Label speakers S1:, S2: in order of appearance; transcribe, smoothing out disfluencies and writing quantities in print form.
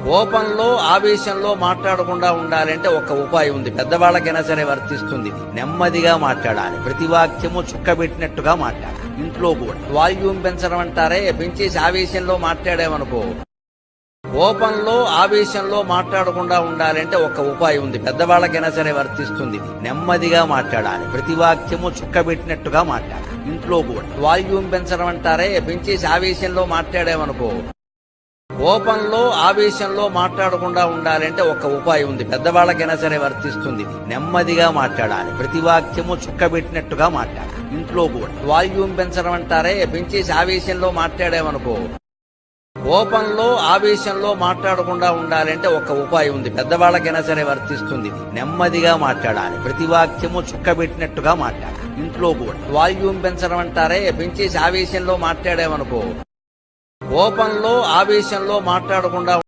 S1: కోపంలో ఆవేశంలో మాట్లాడకుండా ఉండాలంటే ఒక ఉపాయం ఉంది. పెద్దవాళ్ళకైనా సరే వర్తిస్తుంది. నెమ్మదిగా మాట్లాడాలి. ప్రతి వాక్యము చుక్కబెట్టినట్టుగా మాట్లాడాలి. ఇంట్లో కూడా వాల్యూమ్ పెంచడం అంటారే, పెంచేసి ఆవేశంలో మాట్లాడామనుకో. కోపంలో ఆవేశంలో మాట్లాడకుండా ఉండాలంటే ఒక ఉపాయం ఉంది. పెద్దవాళ్ళకైనా సరే వర్తిస్తుంది. నెమ్మదిగా మాట్లాడాలి. ప్రతి వాక్యము చుక్కబెట్టినట్టుగా మాట్లాడాలి. ఇంట్లో కూడా వాల్యూమ్ పెంచడం అంటారే, పెంచేసి ఆవేశంలో మాట్లాడామనుకో. కోపంలో ఆవేశంలో మాట్లాడకుండా ఉండాలంటే ఒక ఉపాయం ఉంది. పెద్దవాళ్ళకైనా సరే వర్తిస్తుంది. నెమ్మదిగా మాట్లాడాలి. ప్రతి వాక్యము చుక్కబెట్టినట్టుగా మాట్లాడాలి. ఇంట్లో కూడా వాల్యూమ్ పెంచడం అంటారే, పెంచేసి ఆవేశంలో మాట్లాడామనుకో. కోపంలో ఆవేశంలో మాట్లాడకుండా ఉండాలంటే ఒక ఉపాయం ఉంది. పెద్దవాళ్ళకైనా సరే వర్తిస్తుంది. నెమ్మదిగా మాట్లాడాలి. ప్రతి వాక్యము చుక్కబెట్టినట్టుగా మాట్లాడాలి. ఇంట్లో కూడా వాల్యూమ్ పెంచడం అంటారే, పెంచేసి ఆవేశంలో మాట్లాడామనుకో. కోపంలో ఆవేశంలో మాట్లాడకుండా